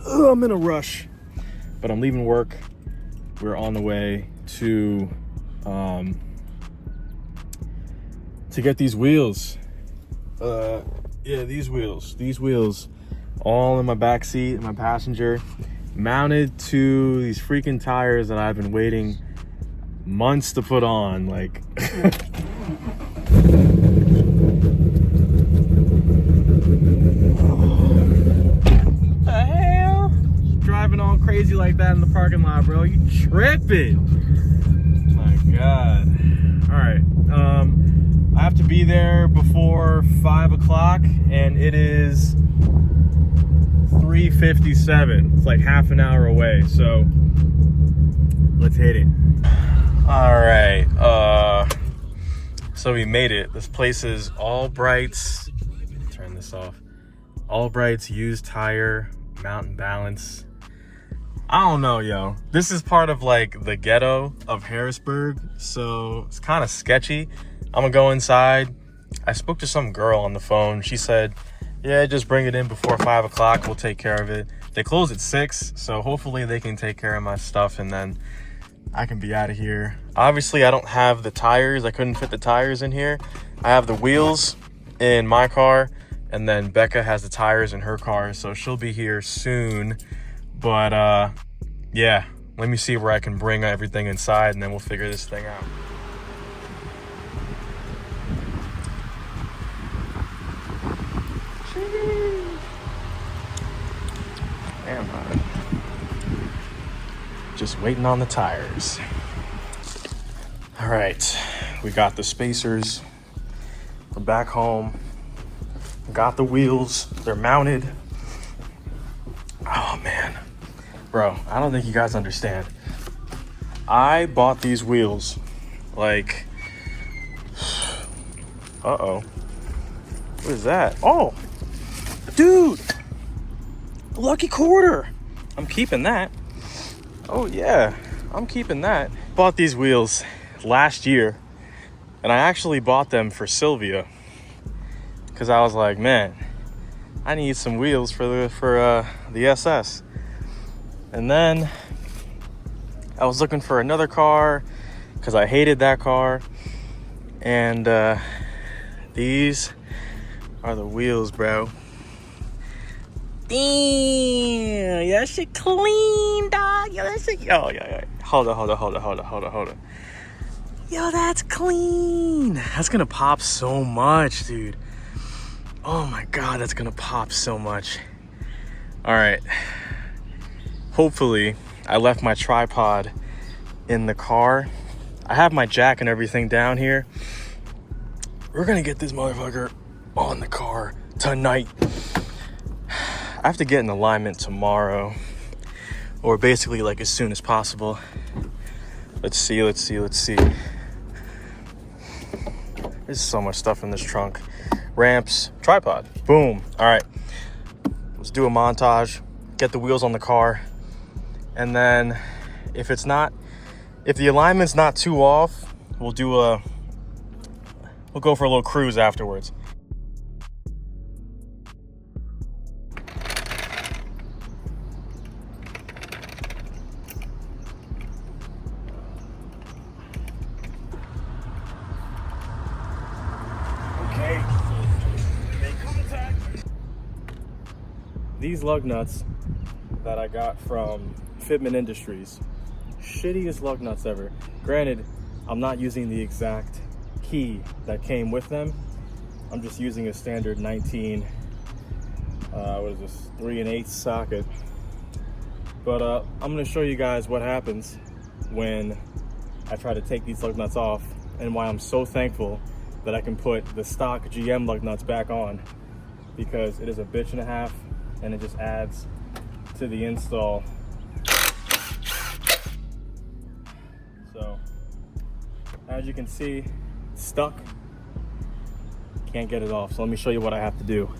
I'm in a rush, but I'm leaving work. We're on the way to get these wheels. Yeah, these wheels all in my back seat, in my passenger, mounted to these freaking tires that I've been waiting months to put on. Like the hell? Driving all crazy like that in the parking lot, bro. You tripping? My God. All right. I have to be there before 5 o'clock, and it is 3:57. It's like half an hour away, so let's hit it. All right. So we made it. This place is All Bright's. Turn this off. All Bright's used tire, mountain balance. I don't know, yo. This is part of like the ghetto of Harrisburg, so it's kind of sketchy. I'm gonna go inside. I spoke to some girl on the phone. She said, yeah, just bring it in before 5 o'clock. We'll take care of it. They close at 6, so hopefully they can take care of my stuff and then I can be out of here. Obviously, I don't have the tires. I couldn't fit the tires in here. I have the wheels in my car, and then Becca has the tires in her car, so she'll be here soon. But yeah, let me see where I can bring everything inside, and then we'll figure this thing out. Damn, man. Just waiting on the tires. All right, we got the spacers. We're back home. Got the wheels. They're mounted. Oh man, bro, I don't think you guys understand. I bought these wheels like, uh-oh. What is that? Oh, dude, lucky quarter. I'm keeping that. Oh yeah, I'm keeping that. Bought these wheels last year, and I actually bought them for Sylvia because I was like, man, I need some wheels for the SS. And then I was looking for another car because I hated that car, and these are the wheels, bro. Damn, yeah, that shit clean, dog. Yo, that shit. Oh, yeah. Hold on. Yo, that's clean. That's gonna pop so much, dude. Oh my God, that's gonna pop so much. All right. Hopefully, I left my tripod in the car. I have my jack and everything down here. We're gonna get this motherfucker on the car tonight. I have to get in alignment tomorrow, or basically like as soon as possible. Let's see. There's so much stuff in this trunk. Ramps, tripod, boom. All right, let's do a montage, get the wheels on the car, and then if the alignment's not too off, we'll go for a little cruise afterwards. These lug nuts that I got from Fitment Industries, shittiest lug nuts ever. Granted, I'm not using the exact key that came with them. I'm just using a standard 19, what is this, 3 1/8 socket. But I'm gonna show you guys what happens when I try to take these lug nuts off, and why I'm so thankful that I can put the stock GM lug nuts back on, because it is a bitch and a half, and it just adds to the install. So as you can see, it's stuck. Can't get it off. So let me show you what I have to do.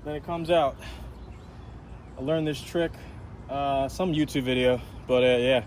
Then it comes out. I learned this trick, some YouTube video, but yeah.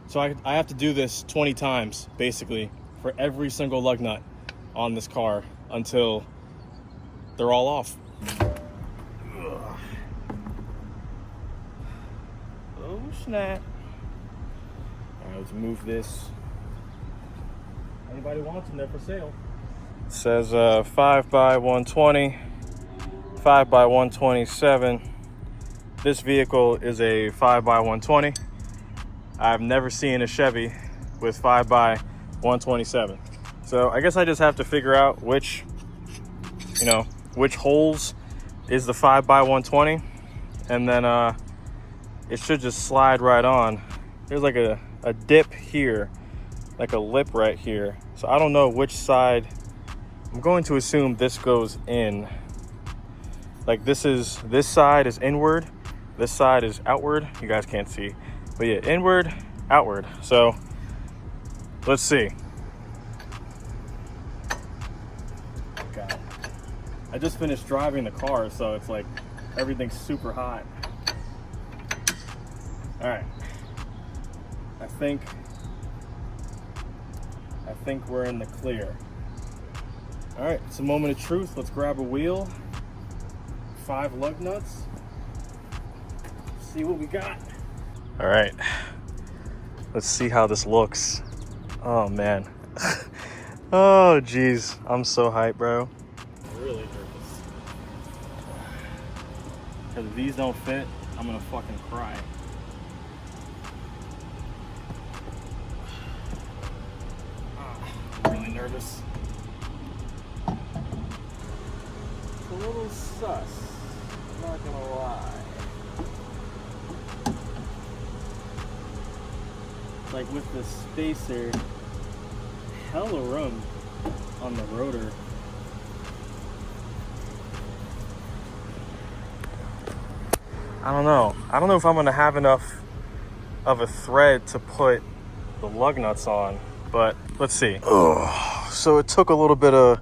So I have to do this 20 times basically for every single lug nut on this car until they're all off. Oh snap. All right, let's move this. Anybody wants them, they're for sale. It says 5x120, 5x127. This vehicle is a 5x120. I've never seen a Chevy with 5x127. So I guess I just have to figure out which holes is the 5x120, and then it should just slide right on. There's like a dip here, like a lip right here. So I don't know which side. I'm going to assume this goes in. Like this side is inward, this side is outward. You guys can't see, but yeah, inward, outward. So let's see. God, I just finished driving the car, so it's like everything's super hot. All right, I think we're in the clear. All right, it's a moment of truth. Let's grab a wheel, 5 lug nuts, see what we got. All right, let's see how this looks. Oh man. Oh geez, I'm so hyped, bro. I'm really nervous. Because if these don't fit, I'm gonna fucking cry. I'm really nervous. It's a little sus, I'm not gonna lie. Like with the spacer, hella room on the rotor. I don't know if I'm gonna have enough of a thread to put the lug nuts on, but let's see. Oh, so it took a little bit of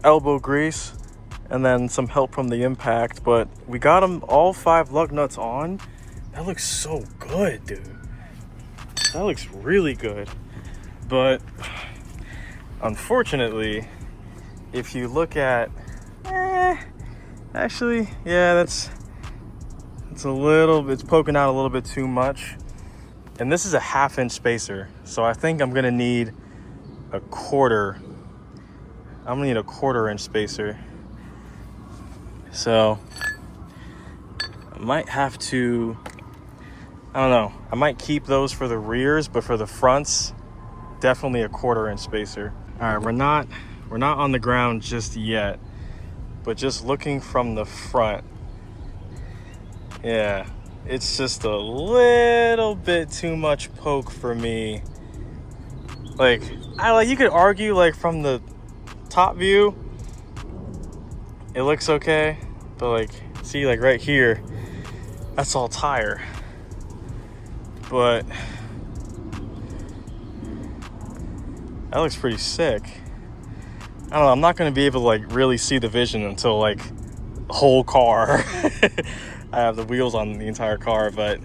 elbow grease and then some help from the impact, but we got them all 5 lug nuts on. That looks so good, dude. That looks really good. But unfortunately, if you look at, actually, yeah, it's poking out a little bit too much. And this is a 1/2 inch spacer. So I think I'm gonna need a 1/4 inch spacer. So I might have to, I don't know, I might keep those for the rears, but for the fronts, definitely a 1/4 inch spacer. All right, we're not on the ground just yet, but just looking from the front, yeah, it's just a little bit too much poke for me. Like you could argue like from the top view, it looks okay, but like see like right here, that's all tire. But that looks pretty sick. I don't know, I'm not gonna be able to like really see the vision until like the whole car. I have the wheels on the entire car, but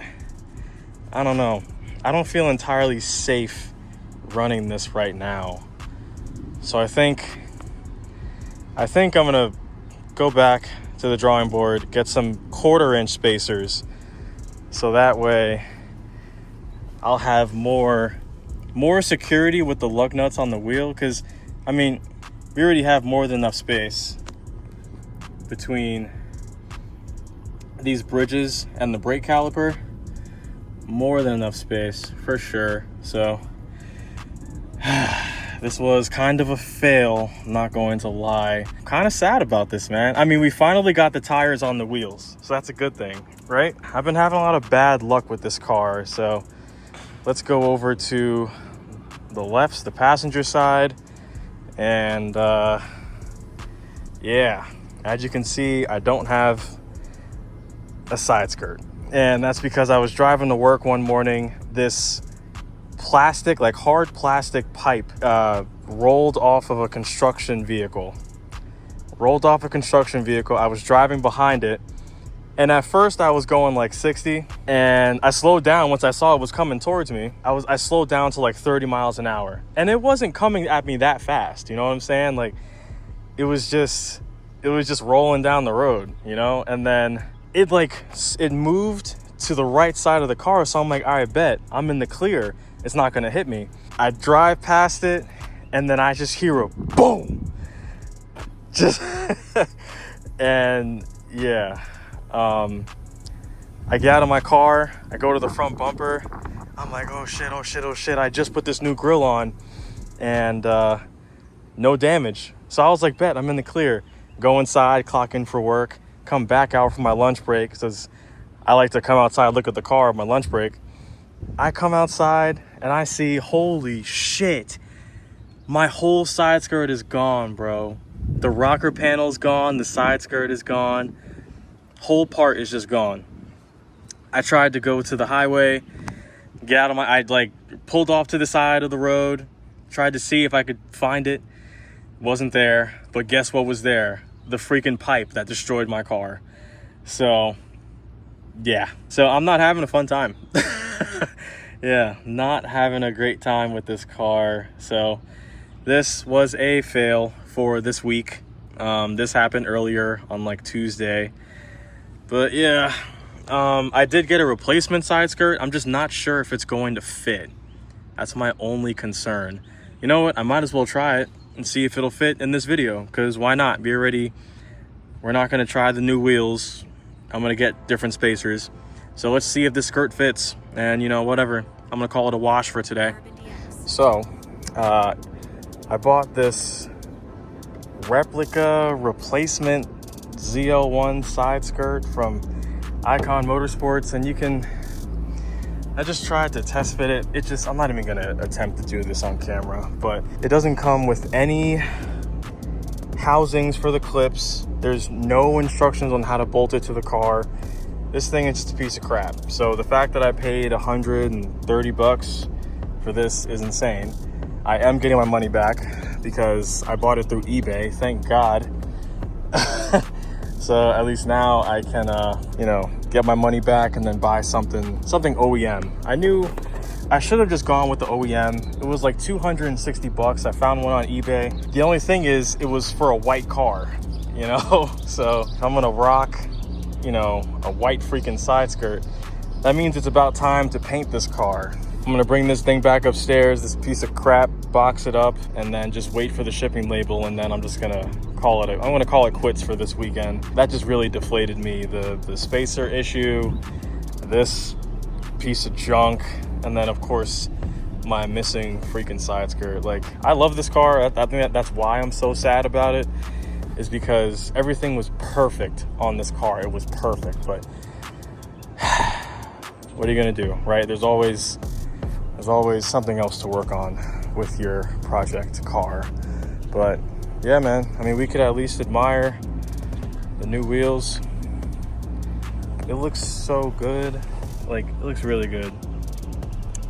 I don't know. I don't feel entirely safe running this right now. So I think I'm gonna go back to the drawing board, get some 1/4 inch spacers, so that way I'll have more security with the lug nuts on the wheel. Because I mean, we already have more than enough space between these bridges and the brake caliper. More than enough space for sure. So this was kind of a fail, I'm not going to lie. I'm kind of sad about this, man. I mean, we finally got the tires on the wheels, so that's a good thing, right? I've been having a lot of bad luck with this car, so let's go over to the left, the passenger side, and yeah, as you can see, I don't have a side skirt, and that's because I was driving to work one morning. This plastic, like hard plastic pipe, rolled off of a construction vehicle. I was driving behind it, and at first I was going like 60, and I slowed down once I saw it was coming towards me. I slowed down to like 30 miles an hour, and it wasn't coming at me that fast, you know what I'm saying? Like, it was just it was just rolling down the road, you know? And then it moved to the right side of the car. So I'm like, all right, bet I'm in the clear. It's not gonna hit me. I drive past it and then I just hear a boom. Just, and yeah. I get out of my car, I go to the front bumper. I'm like, oh shit, oh shit, oh shit. I just put this new grill on and no damage. So I was like, bet I'm in the clear. Go inside, clock in for work, come back out for my lunch break because I like to come outside, look at the car on my lunch break. I come outside and I see, holy shit, my whole side skirt is gone, bro. The rocker panel's gone, the side skirt is gone, whole part is just gone. I tried to go to the highway, get out of my, I like pulled off to the side of the road, tried to see if I could find it. Wasn't there, but guess what was there? The freaking pipe that destroyed my car. So yeah, so I'm not having a fun time. Yeah, not having a great time with this car. So this was a fail for this week. This happened earlier on like Tuesday, but yeah, I did get a replacement side skirt. I'm just not sure if it's going to fit. That's my only concern. You know what? I might as well try it and see if it'll fit in this video, because why not? We're not going to try the new wheels. I'm going to get different spacers. So let's see if this skirt fits, and you know, whatever. I'm going to call it a wash for today. So I bought this replica replacement ZL1 side skirt from Icon Motorsports, and I just tried to test fit it. I'm not even gonna attempt to do this on camera, but it doesn't come with any housings for the clips. There's no instructions on how to bolt it to the car. This thing is just a piece of crap. So the fact that I paid $130 for this is insane. I am getting my money back because I bought it through eBay, thank God. So at least now I can, you know, get my money back and then buy something OEM. I knew I should have just gone with the OEM. It was like $260. I found one on eBay. The only thing is it was for a white car, you know? So I'm gonna rock, you know, a white freaking side skirt. That means it's about time to paint this car. I'm gonna bring this thing back upstairs, this piece of crap, box it up, and then just wait for the shipping label, and then I'm just gonna call it quits for this weekend. That just really deflated me. The spacer issue, this piece of junk, and then of course my missing freaking side skirt. Like, I love this car. I think that's why I'm so sad about it, is because everything was perfect on this car. It was perfect, but what are you gonna do, right? There's always something else to work on with your project car. But yeah, man, I mean, we could at least admire the new wheels. It looks so good. Like, it looks really good.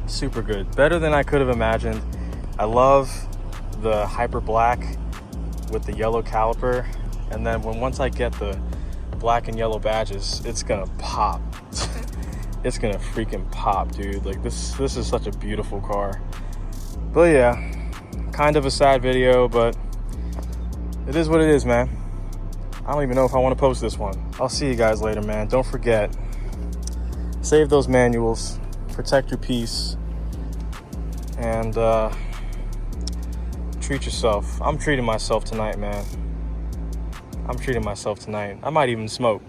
Super good. Better than I could have imagined. I love the hyper black with the yellow caliper. And then once I get the black and yellow badges, it's gonna pop. It's gonna freaking pop, dude. Like, this is such a beautiful car. But yeah, kind of a sad video, but it is what it is, man. I don't even know if I want to post this one. I'll see you guys later, man. Don't forget, save those manuals, protect your peace, and treat yourself. I'm treating myself tonight, man. I'm treating myself tonight. I might even smoke.